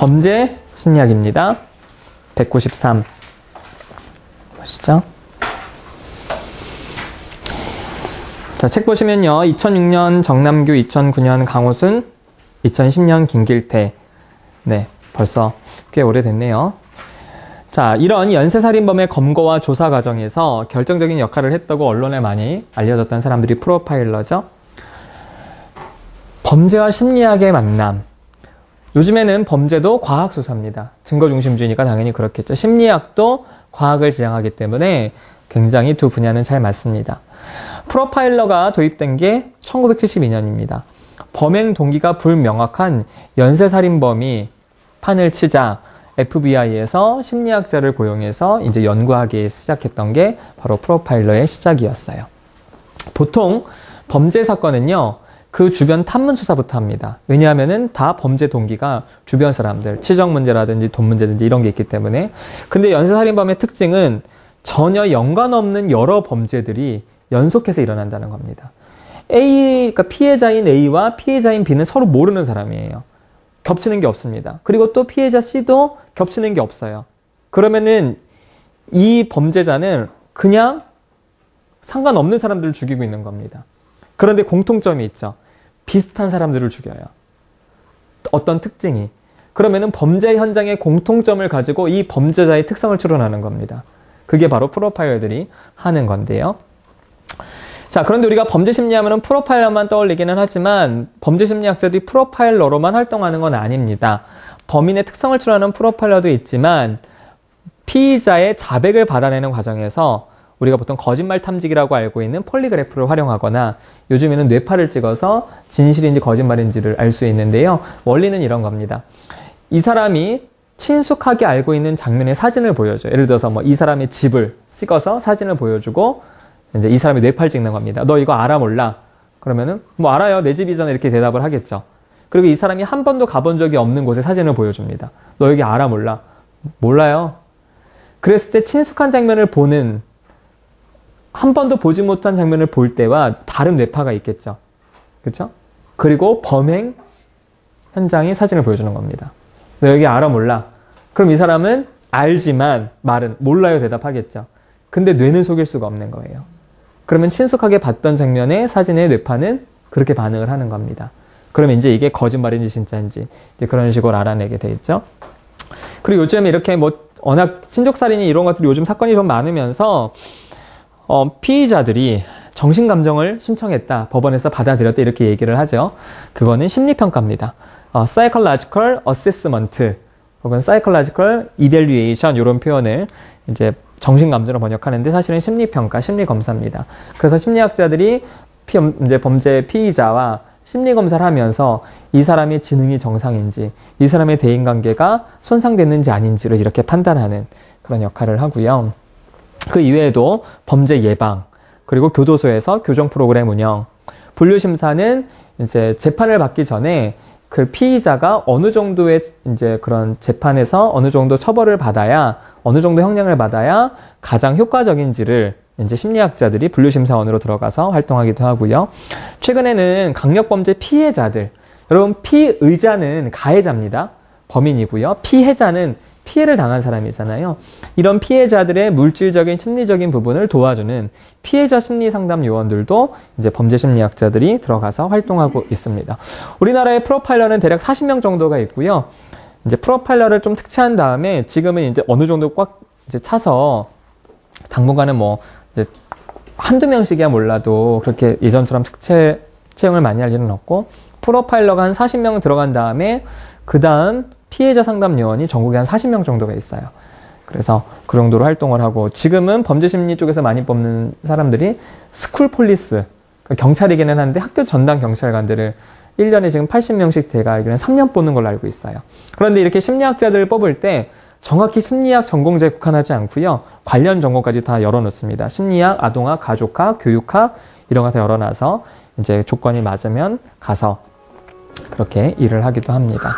범죄 심리학입니다. 193 보시죠. 자, 책 보시면요. 2006년 정남규, 2009년 강호순, 2010년 김길태. 네, 벌써 꽤 오래됐네요. 자, 이런 연쇄살인범의 검거와 조사 과정에서 결정적인 역할을 했다고 언론에 많이 알려졌던 사람들이 프로파일러죠. 범죄와 심리학의 만남. 요즘에는 범죄도 과학수사입니다. 증거중심주의니까 당연히 그렇겠죠. 심리학도 과학을 지향하기 때문에 굉장히 두 분야는 잘 맞습니다. 프로파일러가 도입된 게 1972년입니다. 범행 동기가 불명확한 연쇄살인범이 판을 치자 FBI에서 심리학자를 고용해서 이제 연구하기 시작했던 게 바로 프로파일러의 시작이었어요. 보통 범죄 사건은요, 그 주변 탐문 수사부터 합니다. 왜냐하면은 다 범죄 동기가 주변 사람들, 치적 문제라든지 돈 문제든지 이런 게 있기 때문에. 근데 연쇄살인범의 특징은 전혀 연관 없는 여러 범죄들이 연속해서 일어난다는 겁니다. 그러니까 피해자인 A와 피해자인 B는 서로 모르는 사람이에요. 겹치는 게 없습니다. 그리고 또 피해자 C도 겹치는 게 없어요. 그러면은 이 범죄자는 그냥 상관없는 사람들을 죽이고 있는 겁니다. 그런데 공통점이 있죠. 비슷한 사람들을 죽여요. 어떤 특징이. 그러면은 범죄 현장의 공통점을 가지고 이 범죄자의 특성을 추론하는 겁니다. 그게 바로 프로파일러들이 하는 건데요. 자, 그런데 우리가 범죄 심리하면 프로파일러만 떠올리기는 하지만 범죄 심리학자들이 프로파일러로만 활동하는 건 아닙니다. 범인의 특성을 추론하는 프로파일러도 있지만 피의자의 자백을 받아내는 과정에서 우리가 보통 거짓말 탐지기라고 알고 있는 폴리그래프를 활용하거나 요즘에는 뇌파를 찍어서 진실인지 거짓말인지를 알 수 있는데요. 원리는 이런 겁니다. 이 사람이 친숙하게 알고 있는 장면의 사진을 보여줘요. 예를 들어서 뭐 이 사람의 집을 찍어서 사진을 보여주고 이제 이 사람이 뇌파를 찍는 겁니다. 너 이거 알아 몰라? 그러면은 뭐 알아요. 내 집이잖아. 이렇게 대답을 하겠죠. 그리고 이 사람이 한 번도 가본 적이 없는 곳에 사진을 보여줍니다. 너 여기 알아 몰라? 몰라요. 그랬을 때 친숙한 장면을 보는 한 번도 보지 못한 장면을 볼 때와 다른 뇌파가 있겠죠. 그렇죠? 그리고 범행 현장의 사진을 보여주는 겁니다. 너 여기 알아 몰라? 그럼 이 사람은 알지만 말은 몰라요 대답하겠죠. 근데 뇌는 속일 수가 없는 거예요. 그러면 친숙하게 봤던 장면의 사진의 뇌파는 그렇게 반응을 하는 겁니다. 그러면 이제 이게 거짓말인지 진짜인지 이제 그런 식으로 알아내게 돼 있죠. 그리고 요즘에 이렇게 뭐 워낙 친족살인이 이런 것들이 요즘 사건이 좀 많으면서 피의자들이 정신감정을 신청했다, 법원에서 받아들였다 이렇게 얘기를 하죠. 그거는 심리평가입니다. Psychological Assessment 혹은 Psychological Evaluation 이런 표현을 이제 정신감정으로 번역하는데 사실은 심리평가, 심리검사입니다. 그래서 심리학자들이 이제 범죄 피의자와 심리검사를 하면서 이 사람의 지능이 정상인지, 이 사람의 대인관계가 손상됐는지 아닌지를 이렇게 판단하는 그런 역할을 하고요. 그 이외에도 범죄 예방, 그리고 교도소에서 교정 프로그램 운영, 분류심사는 이제 재판을 받기 전에 그 피의자가 어느 정도의 이제 그런 재판에서 어느 정도 처벌을 받아야, 어느 정도 형량을 받아야 가장 효과적인지를 이제 심리학자들이 분류심사원으로 들어가서 활동하기도 하고요. 최근에는 강력범죄 피해자들, 여러분 피의자는 가해자입니다. 범인이고요. 피해자는 피해를 당한 사람이잖아요. 이런 피해자들의 물질적인 심리적인 부분을 도와주는 피해자 심리상담 요원들도 이제 범죄 심리학자들이 들어가서 활동하고 있습니다. 우리나라의 프로파일러는 대략 40명 정도가 있고요. 이제 프로파일러를 좀 특채한 다음에 지금은 이제 어느 정도 꽉 이제 차서 당분간은 뭐 이제 한두 명씩이야 몰라도 그렇게 예전처럼 특채 채용을 많이 할 일은 없고, 프로파일러가 한 40명 들어간 다음에 그 다음 피해자 상담 요원이 전국에 한 40명 정도가 있어요. 그래서 그 정도로 활동을 하고, 지금은 범죄 심리 쪽에서 많이 뽑는 사람들이 스쿨 폴리스, 그러니까 경찰이기는 한데 학교 전담 경찰관들을 1년에 지금 80명씩 제가 알기로는 3년 뽑는 걸로 알고 있어요. 그런데 이렇게 심리학자들을 뽑을 때 정확히 심리학 전공자에 국한하지 않고요. 관련 전공까지 다 열어놓습니다. 심리학, 아동학, 가족학, 교육학 이런 거 다 열어놔서 이제 조건이 맞으면 가서 그렇게 일을 하기도 합니다.